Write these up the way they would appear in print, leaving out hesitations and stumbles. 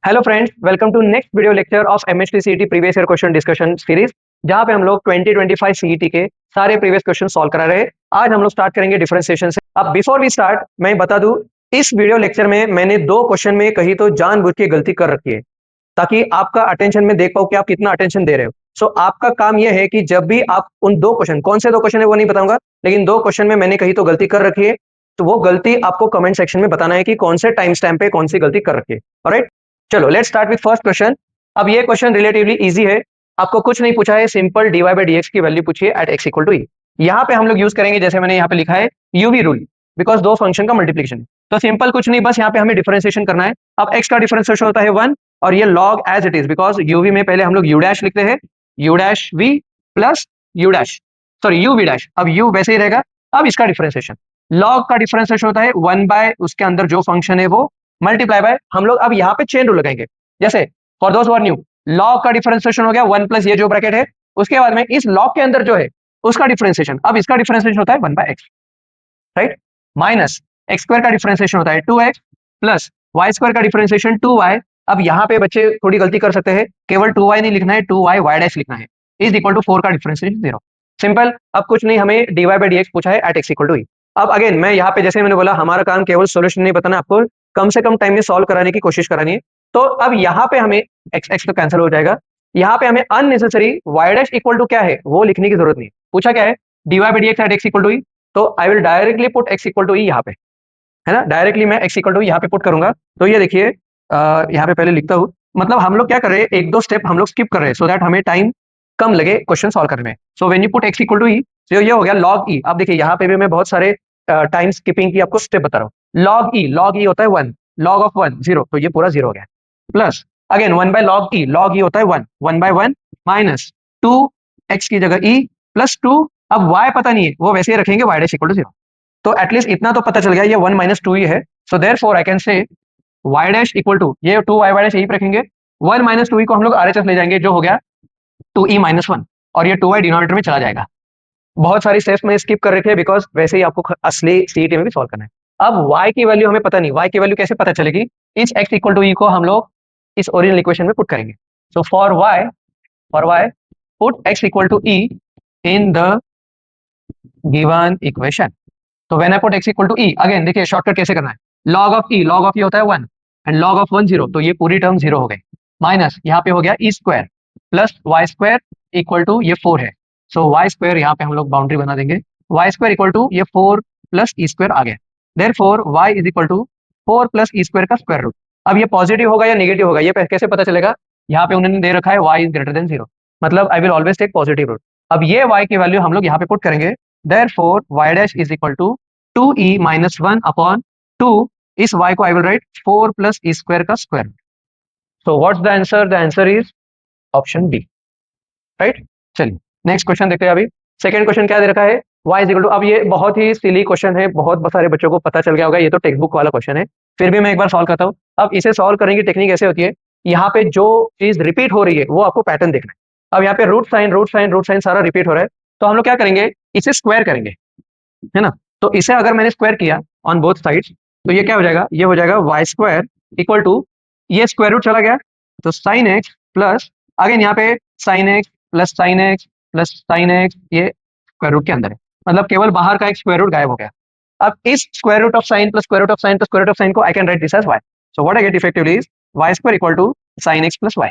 Hello friends, welcome to next video lecture of MHT CET previous year question discussion series, जहां पे हम लोग 2025 CET के सारे प्रीवियस क्वेश्चन सॉल्व करा रहे हैं। आज हम लोग स्टार्ट करेंगे डिफरेंशिएशन से। अब बिफोर वी स्टार्ट मैं बता दूं, इस वीडियो लेक्चर में मैंने दो क्वेश्चन में कहीं तो जानबूझ के गलती कर रखी है, ताकि आपका अटेंशन में देख पाओ कि आप कितना अटेंशन दे रहे हो। सो आपका काम यह है कि जब भी आप उन दो क्वेश्चन, कौन से दो क्वेश्चन है वो नहीं बताऊंगा, लेकिन दो क्वेश्चन में मैंने कहीं तो गलती कर रखी है, तो वो गलती आपको कमेंट सेक्शन में बताना है कि कौन से टाइम स्टैम्प पे कौन सी गलती कर रखी है। ऑलराइट, चलो let's start with first question. अब ये क्वेश्चन रिलेटिवली इजी है, आपको कुछ नहीं पूछा है, सिंपल dy बाई dx की वैल्यू पूछिए eight x equal to e. यहाँ पे हम लोग यूज करेंगे, जैसे मैंने यहाँ पे लिखा है, यूवी रूल, बिकॉज दो फंक्शन का मल्टीप्लिकेशन है। तो सिंपल कुछ नहीं, बस यहाँ पे हमें डिफरेंशिएशन करना है। अब x का डिफरेंशिएशन होता है 1 और ये log as it is, because UV में पहले हम लोग यू डैश लिखते हैं, u dash v plus u dash, sorry u v dash, अब यू वैसे ही रहेगा। अब इसका डिफरेंशिएशन, log का डिफरेंशिएशन होता है 1 बाय उसके अंदर जो फंक्शन है वो मल्टीप्लाई बाय, हम लोग अब यहाँ पे चेन रूल लगाएंगे। जैसे for those who are new, log का डिफरेंशिएशन हो गया 1 प्लस ये जो ब्रैकेट है, उसके बाद में इस log के अंदर जो है उसका डिफरेंशिएशन, अब इसका डिफरेंशिएशन होता है 1 by x, right, minus x square का डिफरेंशिएशन होता है 2x प्लस वाई स्क्वायर का डिफरेंशिएशन 2y। अब यहाँ पे बच्चे थोड़ी गलती कर सकते हैं, केवल 2y नहीं लिखना है, 2y y डैश लिखना है, इज इक्वल टू 4 का डिफरेंशिएशन 0। सिंपल, अब कुछ नहीं, हमें dy बाई dx पूछा है एट x इक्वल टू ई। अब अगेन मैं यहाँ पे, जैसे मैंने बोला, हमारा काम केवल सोल्यूशन नहीं बताना, आपको कम से कम टाइम में सॉल्व कराने की कोशिश करानी है। तो अब यहाँ पे हमें x तो कैंसिल हो जाएगा, यहाँ पे हमें unnecessary y dash equal to क्या है वो लिखने की जरूरत नहीं है। पूछा क्या है, dy by dx at x equal to e, तो I will directly put x equal to e यहाँ पे, है ना, डायरेक्टली मैं x इक्वल टू यहाँ पे पुट करूंगा। तो ये देखिए, यहाँ पे पहले लिखता हूँ, मतलब हम लोग क्या कर रहे हैं, एक दो स्टेप हम लोग स्किप कर रहे हैं, सो दैट हमें टाइम कम लगे क्वेश्चन सॉल्व करने में। So when you put x equal to e, तो ये हो गया log e। अब देखिए यहाँ पे भी मैं बहुत सारे टाइम स्किपिंग की आपको स्टेप बता रहा हूँ। log e होता है 1, log ऑफ 1 0, तो ये पूरा 0 हो गया, plus again 1 by log e होता है 1, 1 बाय 1 माइनस 2 x की जगह e प्लस 2। अब y पता नहीं है, वो वैसे ही रखेंगे y डैश इक्वल टू 0। तो एटलीस्ट इतना तो पता चल गया, ये 1 माइनस 2 ही है। So therefore I can say y dash equal to, ये 2y y डैश यही पे रखेंगे, 1 माइनस 2 को हम लोग RHS ले जाएंगे, जो हो गया 2e माइनस 1, और ये 2y डिनोमिनेटर में चला जाएगा। बहुत सारी स्टेप्स में स्किप कर रखे हैं, बिकॉज वैसे ही आपको असली सीईटी में भी सॉल्व करना है। अब y की वैल्यू हमें पता नहीं, y की वैल्यू कैसे पता चलेगी, इस x इक्वल टू e को हम लोग इस ओरिजिनल इक्वेशन में पुट करेंगे। So for y put x equal to e in the given equation. तो when I put x equal to e, again देखिए शॉर्टकट कैसे करना है, log ऑफ e होता है 1 एंड log ऑफ 1 0, तो ये पूरी टर्म 0 हो गई, माइनस यहाँ पे हो गया e square plus y square equal to ये 4 है। सो वाई स्क्वायर यहाँ पे हम लोग बाउंड्री बना देंगे, वाई स्क्वायर इक्वल टू ये 4 प्लस ई स्क्वायर आ गया। Therefore y is equal to 4 plus e square का स्क्वायर रूट। अब ये पॉजिटिव होगा या नेगेटिव होगा, ये कैसे पता चलेगा, यहाँ पे उन्होंने दे रखा है y इज ग्रेटर देन 0, मतलब I will always take positive root. अब ये y की वैल्यू हम लोग यहाँ पे पुट करेंगे, therefore y dash is equal to 2e minus 1 upon 2, इस y को I will write 4 plus e square का square. So what's the answer, the answer is option B, right. चलिए नेक्स्ट क्वेश्चन देखते हैं। अभी सेकंड क्वेश्चन क्या दे रखा है, y इज इक्वल टू, अब ये बहुत ही सिली क्वेश्चन है, बहुत सारे बच्चों को पता चल गया होगा, ये तो टेक्स्ट बुक वाला क्वेश्चन है, फिर भी मैं एक बार सॉल्व करता हूँ। अब इसे सॉल्व करने की टेक्निक ऐसे होती है, यहाँ पे जो चीज रिपीट हो रही है वो आपको पैटर्न देखना है। अब यहाँ पे रूट साइन सारा रिपीट हो रहा है, तो हम लोग क्या करेंगे, इसे स्क्वायर करेंगे, है ना। तो इसे अगर मैंने स्क्वायर किया ऑन बोथ साइड्स, तो ये क्या हो जाएगा, ये हो जाएगा वाई स्क्वायर इक्वल टू, ये स्क्वायर रूट चला गया, तो साइन एक्स प्लस अगेन यहाँ पे sign x plus sine x plus sine x, ये स्क्वायर रूट के अंदर है, मतलब केवल बाहर का एक स्क्वायर रूट गायब हो गया। अब इस square root of sine plus square root of sine plus square root of sine को I can write this as y. So what I get effectively is y square equal to sine x plus y.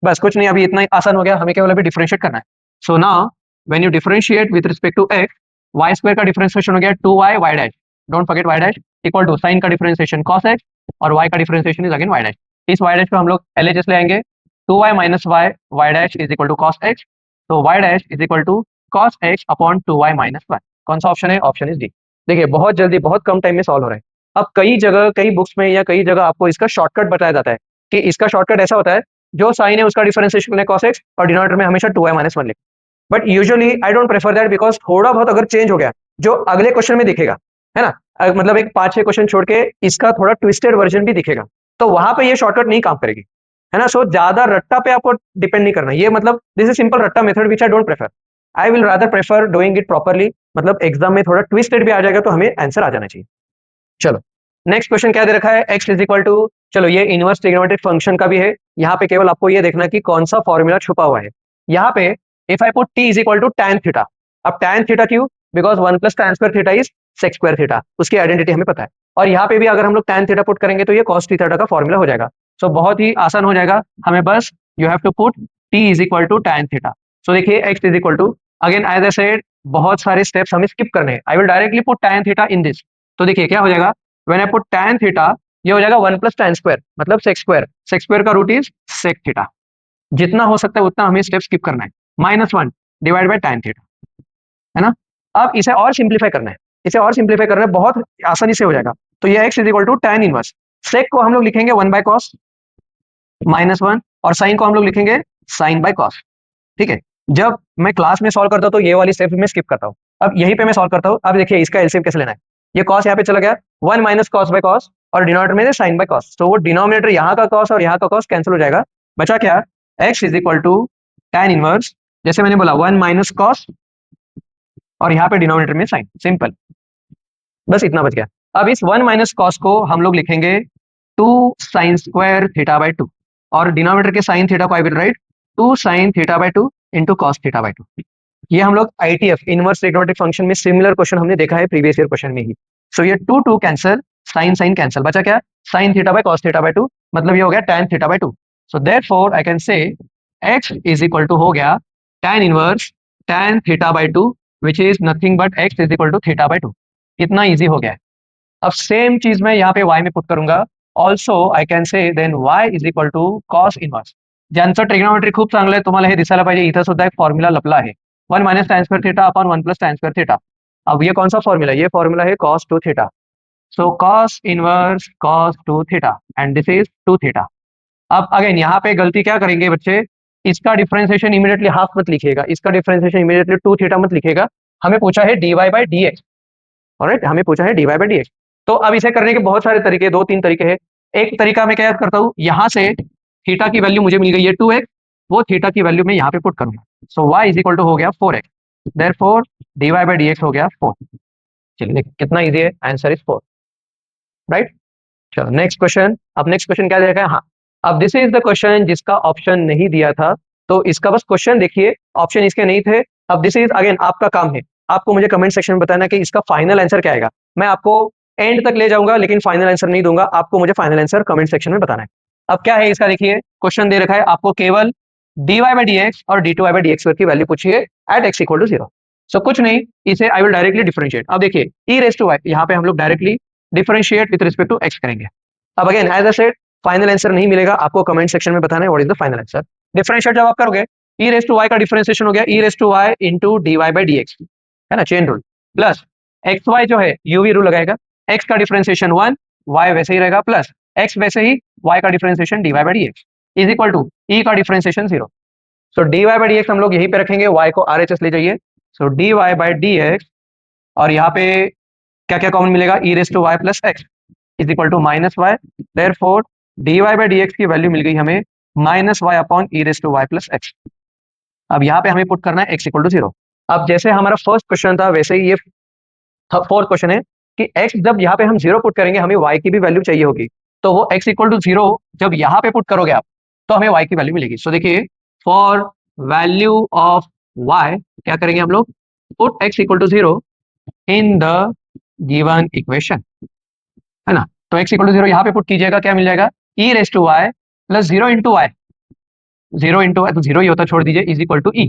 बस कुछ नहीं, अभी इतना ही आसान हो गया, हमें केवल अभी डिफरेंशिएट करना है। So now when you differentiate with respect to x, y square का डिफरेंशिएशन हो गया 2y y dash, don't forget y dash equal to sine का डिफरेंशिएशन cos x, और y का differentiation is again y dash. इस y dash को हम लोग LHS ले आएंगे, 2y minus y y dash is equal to cos x, तो y dash is equal to cos x upon 2y minus y। कौन सा ऑप्शन है, ऑप्शन इज डी। देखिए बहुत जल्दी, बहुत कम टाइम में सॉल्व हो रहा है। अब कई जगह, कई बुक्स में या कई जगह आपको इसका शॉर्टकट बताया जाता है, कि इसका शॉर्टकट ऐसा होता है, जो साइन है उसका डिफरेंशिएशन है cos x, और डिनोमिनेटर में हमेशा 2y माइनस 1 लिख। But usually I don't prefer that, because थोड़ा बहुत अगर चेंज हो गया, जो अगले क्वेश्चन में दिखेगा, है ना, मतलब एक 5-6 क्वेश्चन छोड़ के इसका थोड़ा ट्विस्टेड वर्जन भी दिखेगा, तो वहां पे ये शॉर्टकट नहीं काम करेगी, है ना। सो ज्यादा रट्टा पे आपको डिपेंड नहीं करना, ये मतलब दिस इज सिंपल रट्टा method which I don't prefer, I will rather prefer doing it properly, मतलब एग्जाम में थोड़ा ट्विस्टेड भी आ जाएगा तो हमें आंसर आ जाना चाहिए। चलो नेक्स्ट क्वेश्चन क्या दे रखा है, x इज इक्वल टू, चलो ये इनवर्स ट्रिग्नोमेट्रिक फंक्शन का भी है, यहाँ पे केवल आपको ये देखना कि कौन सा फॉर्मूला छुपा हुआ है। यहाँ पे if I put t is equal to tan theta, अब tan थीटा क्यों, because 1 plus tan square theta is sec square theta, उसकी आइडेंटिटी हमें पता है। और यहाँ पे भी अगर हम लोग tan थीटा पुट करेंगे तो ये cos थीटा का फॉर्मूला हो जाएगा। सो बहुत ही आसान हो जाएगा, हमें बस you have to put t is equal to tan theta. So देखिए x is equal to, again as I said बहुत सारे स्टेप्स हमें स्किप करने हैं, I will directly put tan theta in this. तो देखिए क्या हो जाएगा, when I put tan theta, ये हो जाएगा 1 प्लस tan स्क्वायर मतलब sec स्क्वायर का रूट इज sec थीटा। जितना हो सकता है उतना हमें स्टेप स्किप करना है, -1 डिवाइड बाय tan थीटा, है ना। अब इसे और सिंप्लीफाई करना है, इसे और सिंप्लीफाई करना है, बहुत आसानी से हो जाएगा। तो ये x is equal to tan inverse, sec को हम लोग लिखेंगे 1 बाय cos -1, और साइन को हम लोग लिखेंगे sin बाय cos। ठीक है, जब मैं क्लास में सॉल्व करता हूँ तो ये वाली स्टेप में स्किप करता हूँ, अब यहीं पे मैं सॉल्व करता हूँ। अब देखिए इसका एलसीएम कैसे लेना है, ये cos यहाँ पे चला गया, 1 माइनस cos बाय cos, और डिनोमिनेटर में sin बाय cos, तो वो डिनोमिनेटर यहाँ का cos और यहाँ का cos कैंसिल हो जाएगा, बचा क्या, x is equal to tan inverse, जैसे मैंने बोला 1 माइनस cos, और यहाँ पे डिनोमिनेटर में sin, सिंपल, बस इतना बच गया। अब इस 1 माइनस cos को हम लोग लिखेंगे 2 sin स्क्वायर थीटा बाय 2, और डिनोमिनेटर के sin थीटा को I will right 2 sin theta by 2 into cos theta by 2। ये हम लोग ITF इनवर्स ट्रिग्नोमेट्रिक फंक्शन में सिमिलर क्वेश्चन हमने देखा है प्रीवियस ईयर क्वेश्चन में ही। सो ये 2 कैंसिल, sin कैंसिल, बचा क्या, sin theta by cos theta by 2, मतलब ये हो गया tan theta by 2। So therefore I can say x is equal to हो गया tan inverse tan theta by 2, which is nothing but x is equal to theta by 2। इतना easy हो गया है। अब सेम चीज मैं यहाँ पे y में पुट करूंगा, also I can say then y is equal to cos inverse. ज्यांचं ट्रिग्नोमेट्री खूप चांगलं आहे, तुम्हाला हे दिसायला पाहिजे, इथं सुद्धा एक फॉर्म्युला लपला आहे, 1 minus tan square theta upon 1 plus tan square theta. अब ये कौन सा फॉर्मूला है, ये फॉर्मूला है cos 2 theta. So cos inverse cos 2 theta and this is 2 theta. अब अगेन यहाँ पे गलती क्या करेंगे बच्चे, इसका डिफरेंशिएशन इमीडिएटली हाफ मत लिखिएगा, इसका डिफरेंशिएशन इमीडिएटली 2 थीटा मत लिखिएगा, हमें पूछा है dy बाय dx, ऑलराइट, हमें पूछा है dy बाय dx। तो अब इसे करने के बहुत सारे तरीके, 2-3 तरीके हैं। एक तरीका मैं क्या करता हूँ, यहाँ से थीटा की वैल्यू मुझे मिल गई है 2x, वो थीटा की वैल्यू मैं यहाँ पे पुट करूंगा, सो y इज इक्वल टू हो गया 4x, therefore dy by dx हो गया 4। चलिए कितना इजी है, आंसर इज 4, राइट। चलो नेक्स्ट क्वेश्चन, अब नेक्स्ट क्वेश्चन क्या दे रखा है, हाँ, अब दिस इज द क्वेश्चन जिसका ऑप्शन नहीं दिया था, तो इसका बस क्वेश्चन देखिए, ऑप्शन इसके नहीं थे। अब दिस इज अगेन आपका काम है, आपको मुझे कमेंट सेक्शन में बताना कि इसका फाइनल आंसर क्या आएगा। मैं आपको एंड तक ले जाऊंगा लेकिन फाइनल आंसर नहीं दूंगा, आपको मुझे फाइनल आंसर कमेंट सेक्शन में बताना है। अब क्या है इसका, देखिए क्वेश्चन दे रखा है, आपको केवल dy बाय dx और d2y बाय dx की वैल्यू पूछिए एट x इक्वल टू 0। सो कुछ नहीं, इसे आई विल डायरेक्टली डिफरेंशिएट। अब देखिए e रेज टू y, यहाँ पे हम लोग directly differentiate with respect to x करेंगे। अब again as I said final answer नहीं मिलेगा, आपको कमेंट सेक्शन में बताना है what is the final answer. Differentiate जब आप करोगे, e रेज टू y का डिफरेंशिएशन हो गया e raise to y into dy by dx, है ना, चेन रूल, प्लस xy जो है uv रूल लगाएगा, x का डिफरेंशिएशन 1, y वैसे ही रहेगा, प्लस x वैसे ही, y का differentiation dy by dx is equal to e का differentiation 0। So dy by dx हम लोग यहीं पे रखेंगे, y को RHS ले जाइए, सो dy बाय dx, और यहाँ पे क्या क्या कॉमन मिलेगा, e raise to y plus x is equal to minus y, therefore dy by dx की वैल्यू मिल गई हमें minus y upon e raise to y plus x। अब यहाँ पे हमें पुट करना है x इक्वल टू 0। अब जैसे हमारा फर्स्ट क्वेश्चन था वैसे ही ये फोर्थ क्वेश्चन है कि x जब यहाँ पे हम 0 पुट करेंगे, हमें y की भी वैल्यू चाहिए होगी, तो वो x इक्वल टू 0 जब यहाँ पे पुट करोगे आप, तो हमें y की वैल्यू मिलेगी। सो देखिए फॉर वैल्यू ऑफ y क्या करेंगे हम लोग, put x equal to 0 in the given equation, है ना। तो x इक्वल टू 0 यहाँ पे पुट कीजिएगा, क्या मिल जाएगा, e raise to y plus 0 into y, 0 into y तो 0 ही होता, छोड़ दीजिए, इज इक्वल टू e।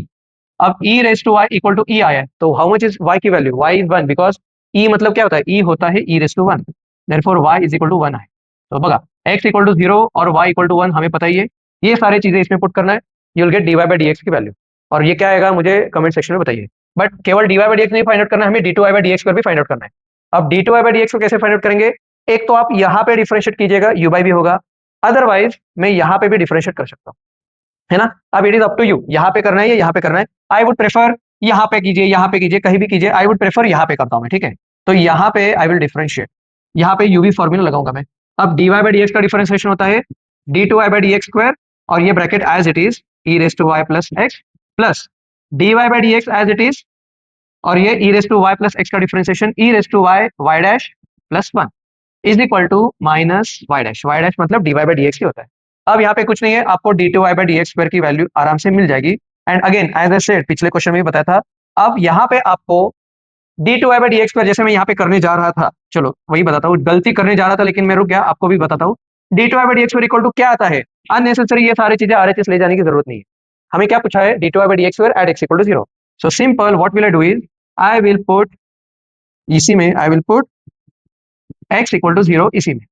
अब e raise to y equal to e आया है, तो हाउ मच इज y की वैल्यू, y इज 1, बिकॉज e मतलब क्या होता है, e होता है e raise to 1, therefore y is equal to 1 आए। तो बघा x इक्वल टू 0 और y इक्वल टू 1 हमें पता ही है, ये सारी चीजें इसमें पुट करना है, you will get dy by dx की वैल्यू, और ये क्या आएगा मुझे कमेंट सेक्शन में बताइए। बट केवल dy बाय dx नहीं फाइंड आउट करना है, हमें d2y बाय dx पर भी फाइंड आउट करना है। अब d2y बाय dx को कैसे फाइंड आउट करेंगे, एक तो आप यहाँ पे डिफरेंशिएट कीजिएगा, u बाय भी होगा, अदरवाइज मैं यहाँ पे भी डिफरेंशिएट कर सकता हूँ, है ना। अब it is up to you, यहाँ पे करना है या यहाँ पे करना है, आई वुड प्रेफर यहाँ पे कीजिए, यहाँ पे कीजिए, कहीं भी कीजिए, आई वुड प्रेफर यहाँ पे करता हूँ मैं, ठीक है। तो यहाँ पे आई विल डिफरेंशिएट, यहाँ पे यूवी फॉर्मूला लगाऊंगा मैं। अब dy बाय dx का डिफरेंशिएशन होता है d2y बाय dx स्क्वायर, और ये bracket as it is e raise to y plus x, plus dy by dx as it is, और ये e raise to y plus x का differentiation e raise to y y dash plus 1 is equal to minus y dash मतलब d y by d x ही होता है। अब यहाँ पे कुछ नहीं है, आपको d two y by d x square की वैल्यू आराम से मिल जाएगी। And again as I said, पिछले क्वेश्चन में भी बताया था, अब यहाँ पे आपको d two y by d x square जैसे मैं यहाँ पे करने जा रहा था, चलो वही बताता हूँ, गलती करने जा रहा था लेकिन मैं रुक गया, आपको भी बताता हूँ। D two y by d x square equal to क्या आता है, अननेसेसरी ये सारी चीजें आरएचएस ले जाने की जरूरत नहीं है। हमें क्या पूछा है, d two y by d x square at x equal to 0। So simple, what will I do is, I will put इसी में, I will put x equal to 0 इसी में।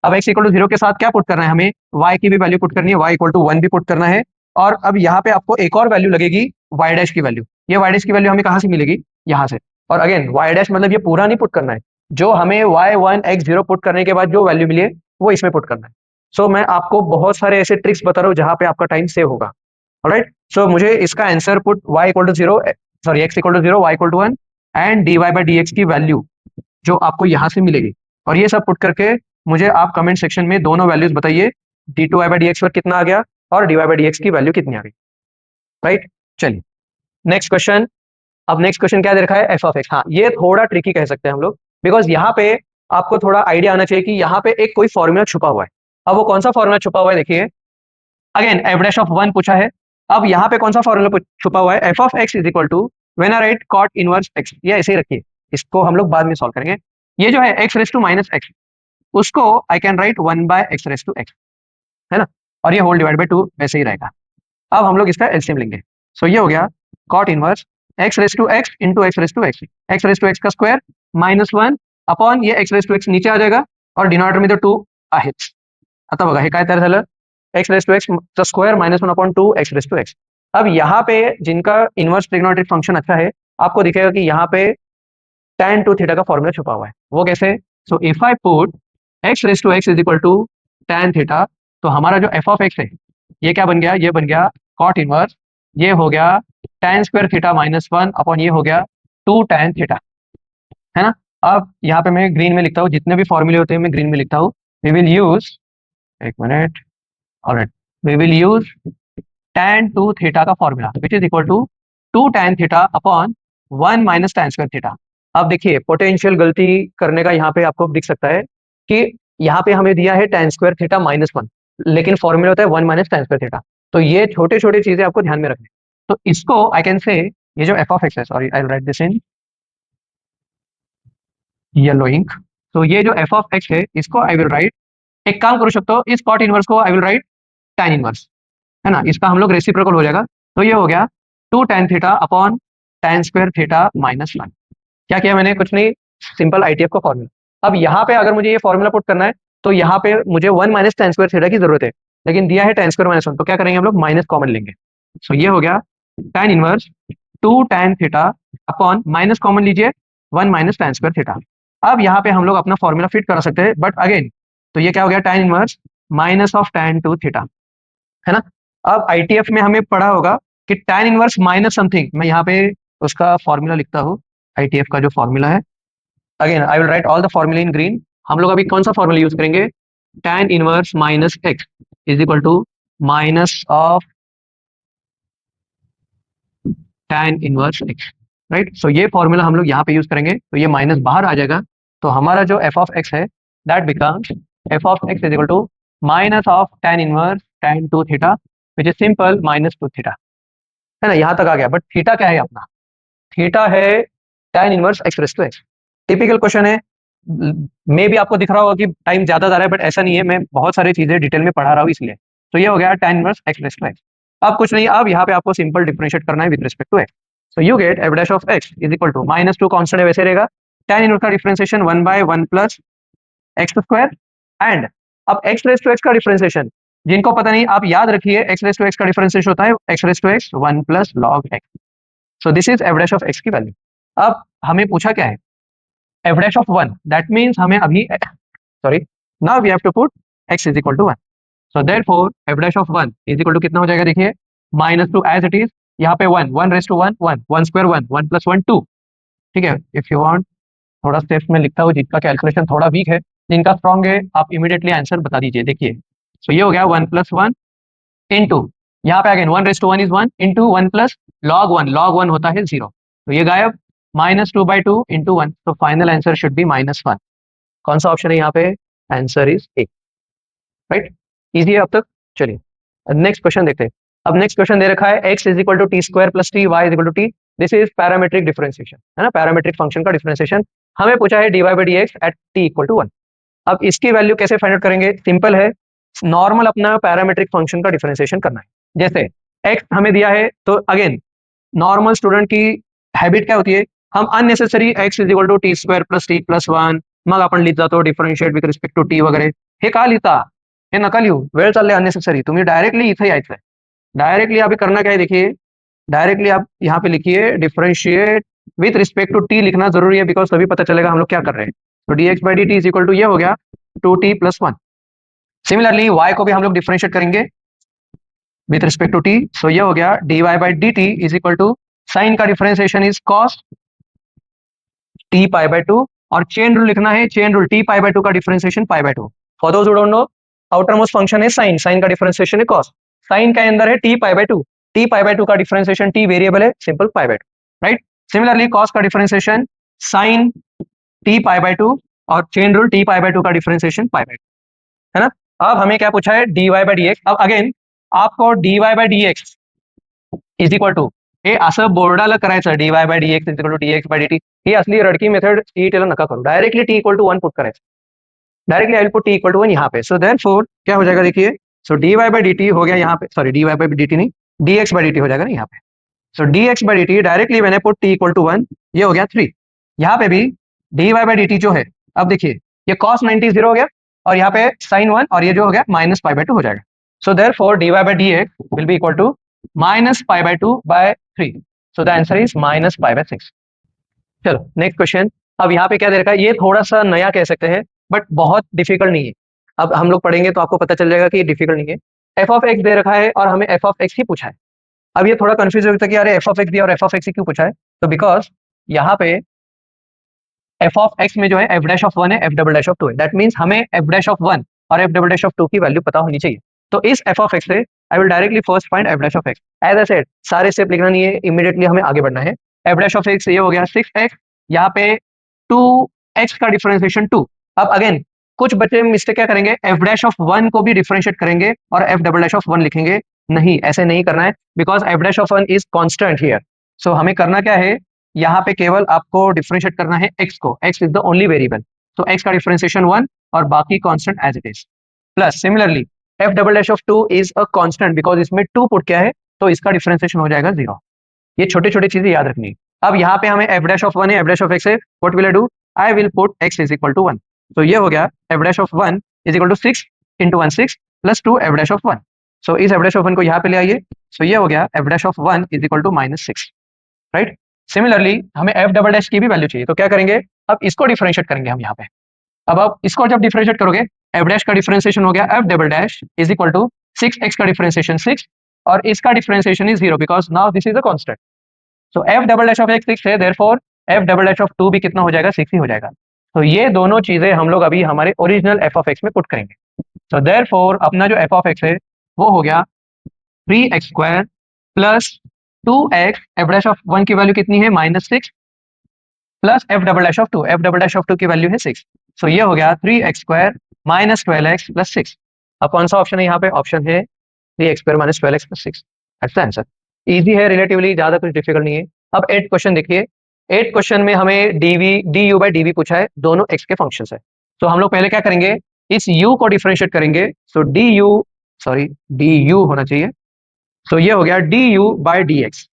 अब x इक्वल टू 0 के साथ क्या पुट करना है, हमें y की भी वैल्यू पुट करनी है, y इक्वल टू 1 भी पुट करना है। और अब यहाँ पे आपको एक और वैल्यू लगेगी y डैश की वैल्यू। ये y डैश की वैल्यू हमें कहाँ से मिलेगी, यहाँ से। और अगेन y डैश मतलब ये पूरा नहीं पुट करना है, जो हमें y1 x0 पुट करने के बाद जो वैल्यू मिले वो इसमें पुट करना है। सो मैं आपको बहुत सारे ऐसे ट्रिक्स बता रहा हूँ जहाँ पे आपका टाइम सेव होगा। ऑलराइट, सो मुझे इसका answer put y equal to 0, sorry x equal to 0, y equal to 1 and dy by d x की वैल्यू जो आपको यहाँ से मिलेगी। और ये सब पुट करके मुझे आप कमेंट सेक्शन में दोनों वैल्यूज बताइए, d two y by d x पर कितना आ गया और d y by d x की वैल्यू कितनी आ गई। राइट, चलिए नेक्स्ट क्वेश्चन। अब नेक्स्ट क्वेश्चन क्या दे रखा है, एफ ऑफ एक्स। हाँ, ये थोड़ा ट्रिकी कह सकते हैं हम लोग, बिकॉज यहाँ पे आपको थोड़ा आइडिया आना चाहिए कि यहाँ पे एक कोई फॉर्मूला छुपा हुआ है। अब वो कौन सा फॉर्मूला छुपा हुआ है, देखिए अगेन एफ डैश ऑफ 1 पूछा है। अब यहाँ पे कौन सा फॉर्मूला छुपा हुआ है, f of x is equal to when I write cot inverse x. ये ऐसे ही रखिए, इसको हम लोग बाद में सॉल्व करेंगे। ये जो है x raise to minus x, उसको I can write 1 by x raise to x, है ना, और ये होल डिवाइड बाय 2 वैसे ही रहेगा। अब हम लोग इसका एलसीएम लेंगे। सो ये हो गया cot inverse x raise to x into x raise to x, x raise to x का स्क्वायर माइनस 1 अपॉन ये एक्स रेस टू एक्स नीचे आ जाएगा और डिनोमिनेटर में तो 2 आहेच, आता बघा हे काय तयार झालं, एक्स रेस टू एक्स चा square minus 1 upon 2 x raise to x. अब यहाँ पे जिनका इनवर्स ट्रिग्नोमेट्रिक फंक्शन अच्छा है, आपको दिखेगा कि यहाँ पे tan टू थीटा का फॉर्मूला छुपा हुआ है। वो कैसे, so if I put x raise to x is equal to tan theta, तो हमारा जो एफ ऑफ एक्स है ये क्या बन गया, ये बन गया कॉट इनवर्स, ये हो गया tan square theta minus 1 upon ये हो गया 2 tan थीटा, है ना। अब यहाँ पे मैं ग्रीन में लिखता हूँ, जितने भी फॉर्मूले होते हैं मैं ग्रीन में लिखता हूँ। वी विल यूज, एक minute, alright, we will use tan two theta का formula which is equal to 2 tan थीटा upon 1 minus tan square theta. अब देखिए पोटेंशियल गलती करने का यहाँ पे आपको दिख सकता है कि यहाँ पे हमें दिया है tan स्क्वायर थीटा माइनस 1, लेकिन फॉर्मूला होता है 1 माइनस tan स्क्वायर थीटा। तो ये छोटे छोटे चीजें आपको ध्यान में रखनी। तो इसको आई कैन से, ये जो एफ ऑफ एक्स है, sorry I will write this in yellow ink. तो ये जो एफ ऑफ एक्स है इसको आई विल राइट, एक काम करू सकते हो, इस कॉट इनवर्स को I will right tan inverse, है ना, इसका हम लोग रेसिप्रोकल हो जाएगा। तो ये हो गया 2 tan थीटा upon tan square theta minus 1। क्या किया मैंने, कुछ नहीं, सिंपल आईटीएफ का फॉर्मूला। अब यहाँ पे अगर मुझे ये फॉर्मूला पुट करना है तो यहाँ पे मुझे 1 माइनस tan स्क्वायर थीटा की जरूरत है, लेकिन दिया है tan स्क्वायर माइनस 1, तो क्या करेंगे हम लोग, माइनस कॉमन लेंगे। सो ये हो गया tan इनवर्स 2 tan थीटा अपॉन माइनस कॉमन लीजिए 1 माइनस tan स्क्वायर थीटा। अब यहाँ पे हम लोग अपना फॉर्मूला फिट कर सकते हैं, बट अगेन तो ये क्या हो गया, tan inverse minus of tan two theta, है ना। अब आईटीएफ में हमें पढ़ा होगा कि tan इनवर्स माइनस समथिंग, मैं यहाँ पे उसका फॉर्मूला लिखता हूँ, आईटीएफ का जो फॉर्मूला है, again I will write all the formula in green. हम लोग अभी कौन सा फॉर्मूला यूज करेंगे, tan inverse minus x is equal to minus of tan inverse x, right. So ये फॉर्मूला हम लोग यहाँ पे यूज करेंगे, तो ये माइनस बाहर आ जाएगा। तो हमारा जो एफ ऑफ एक्स है that becomes f of x is equal to minus of tan inverse tan two theta which is simple minus 2 theta, है ना, यहाँ तक आ गया। बट थीटा क्या है अपना, थीटा है tan inverse x raise to x. Typical question है, मे भी आपको दिख रहा होगा कि टाइम ज्यादा जा रहा है, बट ऐसा नहीं है, मैं बहुत सारी चीजें डिटेल में पढ़ा रहा हूँ इसलिए। तो ये हो गया tan inverse x raise to x. अब कुछ नहीं, अब यहाँ पे आपको सिंपल डिफरेंशिएट करना है with respect to x. So you get f dash of x is equal to minus 2 constant है वैसे रहेगा, tan इनवर्स का differentiation 1 by 1 plus x square, and अब एक्स रेस टू एक्स का डिफरेंशिएशन जिनको पता नहीं आप याद रखिए, एक्स रेस टू एक्स का डिफरेंशिएशन होता है x raise to x 1 plus log x. So this is f dash of x की वैल्यू। अब हमें पूछा क्या है, f dash of 1, that means हमें अभी, sorry, now we have to put x is equal to 1। So therefore f dash of 1 is equal to कितना हो जाएगा, देखिए माइनस 2 एज इट इज, यहाँ पे 1 1 रेस टू 1 1 1 स्क्वायर 1 1 प्लस 1 2, ठीक है। इफ यू वांट थोड़ा स्टेप्स में लिखता हूँ, जिनका कैलकुलेशन थोड़ा वीक है, जिनका स्ट्रॉन्ग है आप इमीडिएटली आंसर बता दीजिए। देखिए सो ये हो गया 1 प्लस 1 इंटू, यहाँ पे again 1 raise to 1 is 1 into 1 plus log 1, log 1 होता है 0, तो ये गायब, माइनस 2 बाई 2 इंटू 1, तो final answer should be minus 1, कौन सा ऑप्शन है यहाँ पे? Answer is a, right. Easy है अब तक। चलिए नेक्स्ट क्वेश्चन देखते हैं। अब नेक्स्ट क्वेश्चन दे रखा है x is equal to t square plus t, y is equal to t. This is parametric differentiation, है ना, पैरामेट्रिक फंक्शन का डिफरेंशिएशन। हमें पूछा है dy by d x at t equal to 1। अब इसकी वैल्यू कैसे फाइंड आउट करेंगे? सिंपल है, नॉर्मल अपना पैरामेट्रिक फंक्शन का डिफरेंशिएशन करना है। जैसे x हमें दिया है तो अगेन नॉर्मल स्टूडेंट की हैबिट क्या होती है, हम unnecessary x is equal to t square plus t plus 1 मग आपण लिहित जातो differentiate with respect to t वगैरे। हे का लिहिता? हे नका लिहू, वेळ चालले अननेसेसरी। तुम्ही डायरेक्टली इथे यायचंय। डायरेक्टली अभी करना क्या है देखिए, डायरेक्टली आप यहाँ पे लिखिए differentiate with respect to t लिखना जरूरी है, बिकॉज तभी पता चलेगा हम लोग क्या कर रहे हैं। तो d x by d t is equal to ये हो गया 2t प्लस 1। सिमिलरली y को भी हम लोग डिफरेंशिएट करेंगे विथ रिस्पेक्ट टू t, सो ये हो गया dy by d t is equal to sine का differentiation is cos t pi by 2, और चेन रूल लिखना है, chain rule t pi by 2 का differentiation pi by 2। For those who don't know, outer most function है sine, sine का differentiation है cos, sine का अंदर है t pi by 2, t pi by 2 का डिफरेंशिएशन t वेरिएबल है simple pi by 2, right. Similarly cos का differentiation sine t pi by 2 और chain rule t pi by 2 का डिफरेंशिएशन पाई बाय 2, है ना। अब हमें क्या पूछा है dy बाय dx। अब अगेन आपको dy by dx is equal to हे असं बोर्डाला करायचं, dy by dx is equal to dx by dt। ही असली रडकी मेथड टीईटीला नका करू, directly t equal to 1 put करायचं, directly I will put t equal to 1 यहाँ पे। सो देयरफॉर क्या हो जाएगा देखिए, सो dy बाय dt हो गया यहाँ पे, सॉरी dy बाय dt नहीं, dx बाय dt हो जाएगा ना यहाँ पे। सो dx बाय dt डायरेक्टली मैंने पुट t इक्वल टू 1, ये हो गया 3। यहाँ पे भी dy बाय dt जो है, अब देखिए ये cos 90 0 हो गया और यहाँ पे sin 1 और ये जो हो गया माइनस पाई बाय 2 हो जाएगा। So therefore dy by dx will be equal to minus pi by 2 by 3। So the answer is minus pi by 6। चलो नेक्स्ट क्वेश्चन। अब यहाँ पे क्या दे रखा है, ये थोड़ा सा नया कह सकते हैं बट बहुत डिफिकल्ट नहीं है। अब हम लोग पढ़ेंगे तो आपको पता चल जाएगा कि ये डिफिकल्ट नहीं है। एफ ऑफ एक्स दे रखा है और हमें एफ ऑफ एक्स ही पूछा है। अब ये थोड़ा कंफ्यूज होता है कि अरे एफ ऑफ एक्स दिया और एफ ऑफ एक्स ही क्यों पूछा है, तो बिकॉज यहाँ पे एफ ऑफ एक्स में जो है एफ डैश ऑफ 1 है, एफ डबल डैश ऑफ 2 है। दैट मीन्स हमें एफ डैश ऑफ 1 और एफ डबल डैश ऑफ 2 की वैल्यू पता होनी चाहिए। तो इस एफ ऑफ एक्स से I will directly first find f dash of x. As I said सारे स्टेप लिखना नहीं है, इमीडिएटली हमें आगे बढ़ना है। एफ डैश ऑफ एक्स ये हो गया 6x, यहाँ पे 2x का डिफरेंशिएशन 2। अब अगेन कुछ बच्चे मिस्टेक क्या करेंगे, एफ डैश ऑफ 1 को भी डिफरेंशिएट करेंगे और एफ डबल डैश ऑफ 1 लिखेंगे। नहीं, ऐसे नहीं करना है, because f dash of 1 is constant here. So हमें करना क्या है, यहाँ पे केवल आपको डिफरेंशिएट करना है x को, x is the only variable. तो x का डिफरेंशिएशन 1 और बाकी constant as it is. Plus similarly f double dash of 2 is a constant because इसमें 2 पुट किया है, तो इसका डिफरेंशिएशन हो जाएगा 0। ये छोटे छोटे चीजें याद रखनी है। अब यहाँ पे हमें एफ डैश ऑफ 1 है, एफ डैश ऑफ x है, what will I do, I will put x is equal to 1। तो ये हो गया f dash of 1 is equal to 6 into 1 6 plus 2 f dash of 1। So इस एफ डैश ऑफ 1 को यहाँ पे ले आइए, सो ये हो गया f dash of 1 is equal to -6, right. Similarly हमें एफ डबल डैश की भी वैल्यू चाहिए, तो क्या करेंगे, अब इसको डिफरेंशिएट करेंगे हम यहाँ पे। अब आप इसको जब डिफरेंशिएट करोगे, एफ डैश का डिफरेंशिएशन हो गया f double dash is equal to 6x का डिफरेंशिएशन 6 और इसका differentiation is 0 because now this is a constant. So f double dash of x 6 है, therefore f double dash of 2 भी कितना हो जाएगा, 6 ही हो जाएगा। तो ये दोनों चीजें हम लोग अभी हमारे ओरिजिनल एफ ऑफ एक्स में पुट करेंगे। सो देयरफॉर अपना जो एफ ऑफ एक्स है वो हो गया 3x² plus 2x, F dash of 1 की वैल्यू कितनी है -6 plus F double dash of 2, F double dash of 2 की वैल्यू है 6। सो ये हो गया 3x² माइनस 12x प्लस 6। अब कौन सा ऑप्शन है यहाँ पे, ऑप्शन है 3x² माइनस 12x प्लस 6। अच्छा आंसर इजी है रिलेटिवली, ज्यादा कुछ डिफिकल्ट नहीं है। अब 8 क्वेश्चन देखिए। 8 क्वेश्चन में हमें d u by d v पूछा है, दोनों x के फंक्शन है। तो हम लोग पहले क्या करेंगे, इस u को डिफरेंशिएट करेंगे। सो डी यू होना चाहिए। सो ये हो गया d u by d x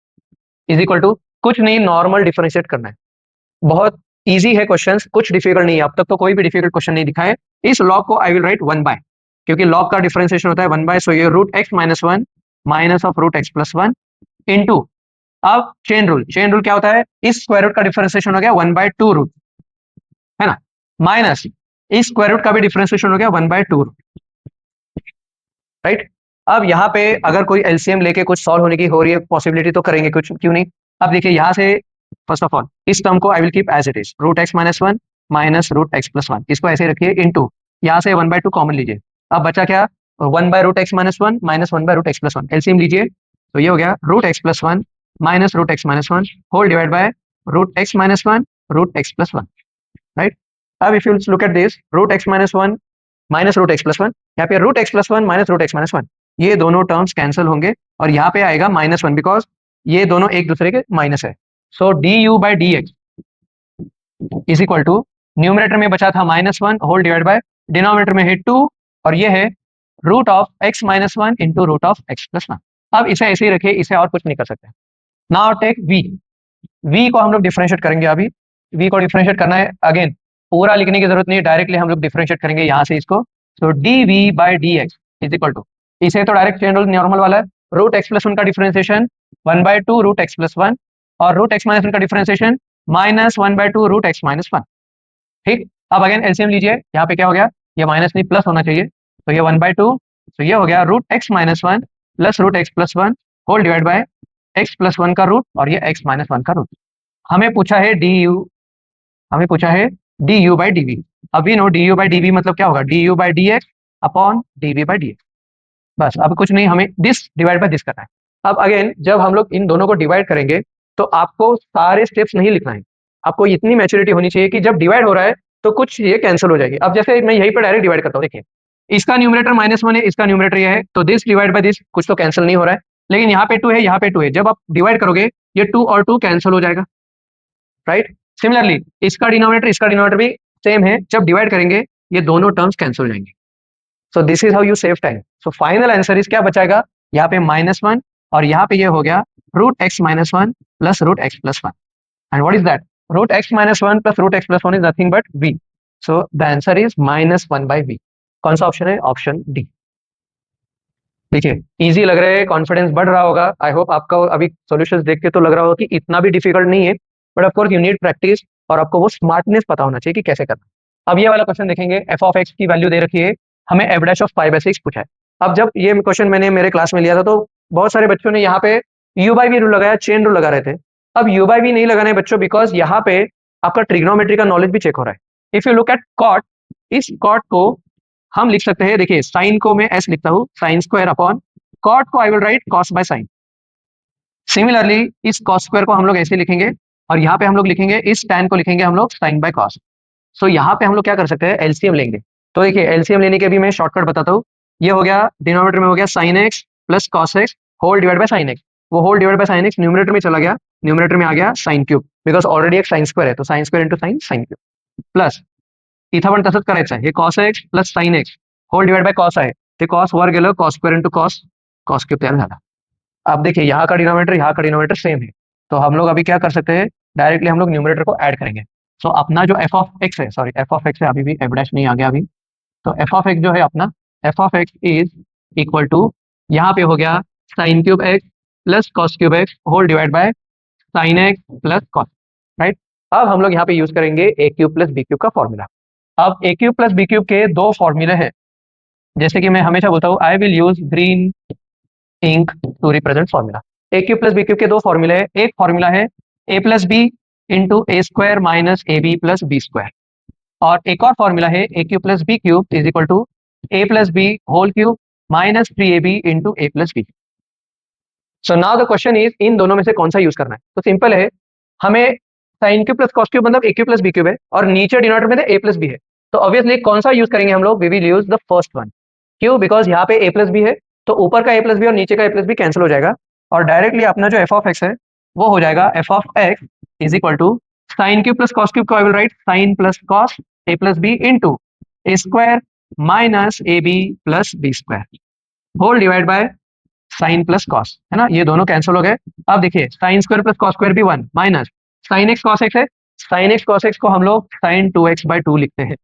is equal to, कुछ नहीं, नॉर्मल डिफरेंशिएट करना है। बहुत इजी है क्वेश्चन, कुछ डिफिकल्ट नहीं है। अब तक तो कोई भी डिफिकल्ट क्वेश्चन नहीं दिखा है। इस लॉग को आई विल राइट 1 बाय, क्योंकि लॉग का डिफरेंशिएशन होता है 1 बाय। सो ये root x minus 1 minus of root x plus 1 into, अब चेन रूल, चेन रूल क्या होता है, इस स्क्वायर रूट का डिफरेंशिएशन हो गया 1 बाय 2 रूट, है ना, माइनस इस स्क्वायर रूट का भी डिफरेंशिएशन हो गया 1 बाय 2 रूट, राइट। अब यहाँ पे अगर कोई एलसीएम लेके कुछ सॉल्व होने की हो रही है पॉसिबिलिटी, तो करेंगे, कुछ क्यों नहीं। अब देखिए यहाँ से फर्स्ट ऑफ ऑल इस टर्म को I will keep as it is, root x minus 1 minus root x plus 1, इसको ऐसे रखिए इंटू, यहाँ से 1 बाय 2 कॉमन लीजिए। अब बचा क्या, 1 by root x minus 1 minus 1 by root x plus 1, LCM लीजिए। तो ये हो गया root x plus 1 minus root x minus 1 whole divide by root x minus 1 root x plus 1, right. अब if you look at this root x minus one minus root x plus one, यहाँ पे root x plus one minus root x minus one, ये दोनों terms cancel होंगे और यहाँ पे आएगा माइनस वन, बिकॉज ये दोनों एक दूसरे के माइनस है। So d u by d x is equal to, numerator में बचा था minus one whole divide by denominator में है टू, और ये है root of x minus one into root of x plus one. अब इसे ऐसे ही रखिए, इसे और कुछ नहीं कर सकते। नाउ टेक वी, वी को हम लोग डिफरेंशिएट करेंगे। अभी वी को डिफरेंशिएट करना है, अगेन पूरा लिखने की जरूरत नहीं है, डायरेक्टली हम लोग डिफरेंशिएट करेंगे यहाँ से इसको। तो d v by d x is equal to, इसे तो डायरेक्ट चेन रूल नॉर्मल वाला है, रूट एक्स प्लस वन का differentiation one by two root x plus one, और रूट एक्स माइनस वन का differentiation minus one by two root x minus one. ठीक, अब again LCM लीजिए, यहाँ पे क्या हो गया, ये माइनस नहीं प्लस होना चाहिए, तो ये वन बाय टू, तो ये हो गया root x minus one plus root x plus one whole divide by x plus one का रूट, और ये एक्स माइनस वन का रूट। हमें पूछा है डी यू, हमें पूछा है d u by d v. अब we know d u by d v मतलब क्या होगा, d u by d x upon d v by d x. बस, अब कुछ नहीं, हमें दिस डिवाइड बाय दिस करना है। अब अगेन जब हम लोग इन दोनों को डिवाइड करेंगे तो आपको सारे स्टेप्स नहीं लिखना है, आपको इतनी मैच्योरिटी होनी चाहिए कि जब डिवाइड हो रहा है तो कुछ ये कैंसिल हो जाएगी। अब जैसे मैं यहीं पर डायरेक्ट डिवाइड करता हूँ, देखिए इसका न्यूमरेटर माइनस वन है, इसका न्यूमरेटर ये है, तो दिस डिवाइड बाय दिस कुछ तो कैंसिल नहीं हो रहा है, लेकिन यहाँ पे टू है, यहाँ पे टू है, जब आप डिवाइड करोगे ये टू और टू कैंसिल हो जाएगा, राइट। सिमिलरली इसका डिनोमिनेटर भी सेम है, जब डिवाइड करेंगे ये दोनों टर्म्स कैंसिल हो जाएंगे। सो this is how you save time. So final answer is क्या बचाएगा, यहाँ पे माइनस वन, और यहाँ पे ये हो गया root x minus one plus root x plus one, and what is that, root x minus one plus root x plus one is nothing but v. So the answer is minus one by v. कौन सा option है, option D. देखिए easy लग रहा है, confidence बढ़ रहा होगा, आई होप आपका अभी सॉल्यूशंस देख के तो लग रहा होगा कि इतना भी डिफिकल्ट नहीं है, but of course you need practice, और आपको वो स्मार्टनेस पता होना चाहिए कि कैसे करना। अब ये वाला क्वेश्चन देखेंगे, एफ ऑफ एक्स की वैल्यू दे रखी है, हमें F dash of pi by six पूछा है। अब जब ये क्वेश्चन मैंने मेरे क्लास में लिया था तो बहुत सारे बच्चों ने यहाँ पे यू बाई वी रूल लगाया, चेन रूल लगा रहे थे। अब यू बाई वी नहीं लगाना है बच्चों, बिकॉज यहाँ पे आपका ट्रिग्नोमेट्री का नॉलेज भी चेक हो रहा है। If you look at cot, इस कॉट को हम लिख सकते हैं, देखिए साइन को मैं एस लिखता हूँ, साइन स्क्वायर अपॉन कॉट को I will right cos by sine. Similarly इस कॉस स्क्वायर को हम लोग ऐसे लिखेंगे, और यहाँ पे हम लोग लिखेंगे, इस टैन को लिखेंगे हम लोग साइन बाय कॉस। सो यहाँ पे हम लोग क्या कर सकते हैं, एलसीएम लेंगे। तो देखिए एलसीएम लेने के भी मैं शॉर्टकट बताता हूँ, ये हो गया डिनोमिनेटर में हो गया sine x plus cos x whole divide by sine x, वो whole divide by sine x numerator में चला गया, न्यूमरेटर में आ गया साइन क्यूब, बिकॉज ऑलरेडी एक साइन स्क्वायर है, तो sine square into sine, sine cube plus इथं पण तसंच करायचं आहे, हे cos x plus sine x whole divide by cos आहे, ते कॉस वर गेलं, cos square into cos, cos cube तैयार झाला। अब देखिए यहाँ का डिनोमिनेटर सेम है, तो हम लोग अभी क्या कर सकते हैं, डायरेक्टली हम लोग न्यूमरेटर को ऐड करेंगे। सो अपना जो एफ ऑफ एक्स है, सॉरी एफ ऑफ एक्स है, अभी भी एफ डैश नहीं आ गया अभी, तो एफ ऑफ एक्स जो है अपना, f of x is equal to, यहाँ पे हो गया sine cube x plus cos cube x whole divide by sine x plus cos, right. अब हम लोग यहाँ पे यूज करेंगे a cube plus b cube का फॉर्मूला। अब a cube plus b cube के दो फॉर्मूले हैं, जैसे कि मैं हमेशा बोलता हूँ, I will use green ink to represent formula. A cube plus b cube के दो फॉर्मूले हैं, एक फॉर्मूला है a plus b into a square minus a b plus b square, और एक और फॉर्मूला है a cube plus b cube is equal to a plus b whole cube minus three a b into a plus b. So now the question is, इन दोनों में से कौन सा यूज करना है। तो सिंपल है, हमें sign cube plus cos cube मतलब ए क्यूब प्लस बी क्यूब है, और नीचे डिनोमिनेटर में ए प्लस बी है, तो ऑब्वियसली कौन सा यूज करेंगे हम लोग, we will use the first one. क्यों, बिकॉज यहाँ पे ए प्लस बी है, तो ऊपर का ए प्लस बी और नीचे का ए प्लस बी कैंसिल हो जाएगा, और डायरेक्टली अपना जो एफ ऑफ एक्स है वो हो जाएगा f of x is equal to sine cube plus cos cube को I will write sine plus cos a plus b into a square minus a b plus b square whole divide by sine plus cos, है ना, ये दोनों cancel हो गए। अब देखिए sine square plus cos square भी one, minus sine x cos x है, साइन एक्स कॉस एक्स को हम लोग sign to x by two लिखते हैं,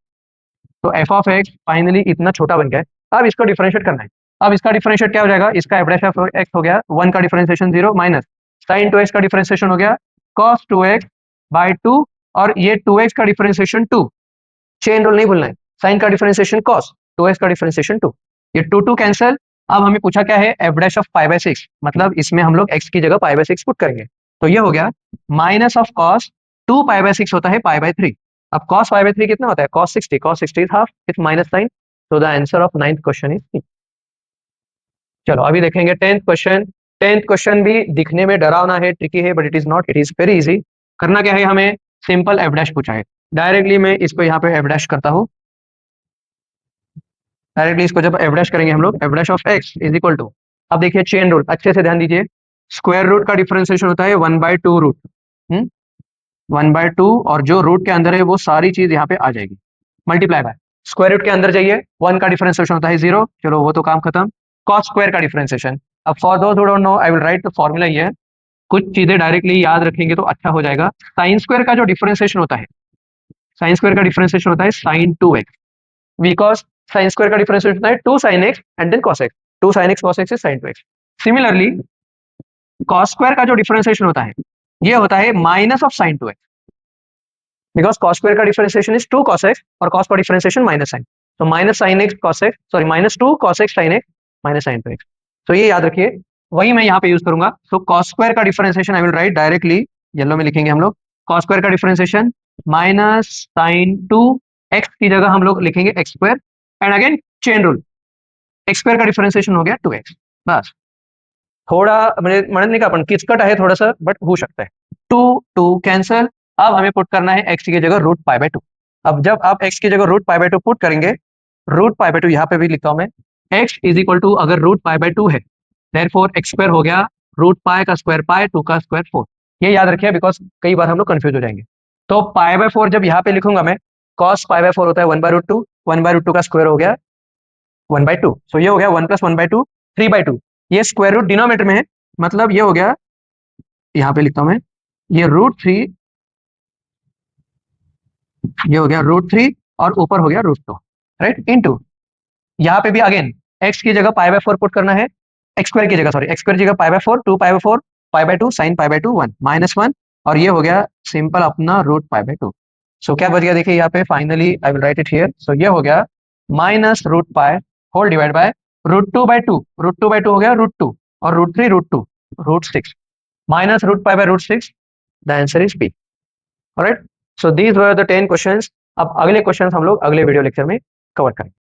तो एफ ऑफ एक्स फाइनली इतना छोटा बन गया है। अब इसको डिफरेंशिएट करना है, अब इसका डिफरेंशिएट क्या हो जाएगा, इसका एफ डैश ऑफ एक्स हो गया वन का differentiation zero, minus sign to x का डिफरेंशिएशन हो गया cos two x by two, और ये टू एक्स का डिफरेंशिएशन टू, चेन रूल नहीं भूलना है, साइन का डिफरेंशिएशन कॉस, टू एक्स का डिफरेंशिएशन टू, ये टू टू कैंसिल। अब हमें पूछा क्या है, f dash of pi by six, मतलब इसमें हम लोग एक्स की जगह पाई बाय सिक्स पुट करेंगे, तो ये हो गया minus of cos two pi by six होता है पाई बाय थ्री। अब cos पाई बाय थ्री कितना होता है, cos 60 is half with minus sine, so the answer of ninth question is C। चलो अभी देखेंगे टेंथ क्वेश्चन। टेंथ क्वेश्चन भी दिखने में डरावना है, ट्रिकी है, but it is not, it is very easy. करना क्या है, हमें सिंपल एफ डैश पूछा है, डायरेक्टली मैं इसको यहाँ पे एफ डैश करता हूँ। डायरेक्टली इसको जब एफ डैश करेंगे हम लोग, f dash of x is equal to, अब देखिए चेन रूल अच्छे से ध्यान दीजिए, स्क्वायर रूट का डिफरेंशिएशन होता है 1/2 रूट, 1/2, और जो रूट के अंदर है वो सारी चीज यहाँ पे आ जाएगी, मल्टीप्लाई बाय स्क्वायर रूट के अंदर जाइए, 1 का डिफरेंशिएशन होता है 0, चलो वो तो काम खत्म। कॉस स्क्वायर का डिफरेंशिएशन, अब for those who don't no I will right the formula here, कुछ चीजें डायरेक्टली याद रखेंगे तो अच्छा हो जाएगा। साइन स्क्वायर का जो डिफरेंशिएशन होता है, साइन स्क्वायर का डिफरेंशिएशन होता है sine 2x, because sine square का डिफरेंशिएशन होता है 2 sin x and then cos x, 2 sin x cos x is sin 2x। Similarly cos square का जो डिफरेंशिएशन होता है ये होता है minus of sin 2x, because cos square का डिफरेंशिएशन इज 2 cos x और cos का डिफरेंशिएशन माइनस sin, तो माइनस sin x cos x, sorry minus 2 cos x sin x minus sin 2x, तो ये याद रखिए, वही मैं यहाँ पे यूज करूंगा। सो cos स्क्वायर का differentiation I will right directly, yellow में लिखेंगे हम लोग, cos स्क्वायर का डिफरेंशिएशन माइनस sin 2 x की जगह हम लोग लिखेंगे x square, and again chain rule, x square का डिफरेंशिएशन हो गया 2x, बस थोड़ा म्हणजे म्हणत नाही का आपण किचकट आहे थोडंसं बट होऊ शकता है। 2 कैंसल, अब हमें पुट करना है x की जगह रूट पाई बाय 2। अब जब आप x की जगह रूट पाई बाय 2 पुट करेंगे, रूट पाई बाय 2 यहाँ पे भी लिखता हूं मैं, x इज इक्वल टू अगर रूट पाई बाय 2 है देयरफॉर x स्क्वायर हो गया रूट पाई का स्क्वायर पाई 2 का स्क्वायर 4, ये याद रखिए बिकॉज कई बार हम लोग कंफ्यूज हो जाएंगे। तो पाई बाय 4 जब यहाँ पे लिखूंगा मैं, cos पाई बाय 4 होता है 1/√2, 1/√2 का स्क्वायर हो गया 1/2, सो ये हो गया 1 + 1/2 3/2, ये स्क्वायर रूट डिनोमिनेटर में है, मतलब ये हो गया, यहाँ पे लिखता हूं मैं, ये √3, ये हो गया √3 और ऊपर हो गया √2, राइट, इनटू यहाँ पे भी अगेन x की जगह पाई बाय 4 पुट करना है, एक्स स्क्वायर की जगह, सॉरी एक्स स्क्वायर की जगह pi by 4, 2 pi by 4 pi by 2 sine pi by 2 1 -1, और ये हो गया सिंपल अपना रूट पाई बाय 2। सो क्या बच गया देखिए यहाँ पे, finally I will write it here, so ये हो गया minus root pi whole divide by √2/2, √2/2 हो गया √2 और √3 √2 √6 minus root pi by √6, the answer is B. Alright, so these were the 10 questions। अब अगले क्वेश्चंस हम लोग अगले वीडियो लेक्चर में कवर करेंगे।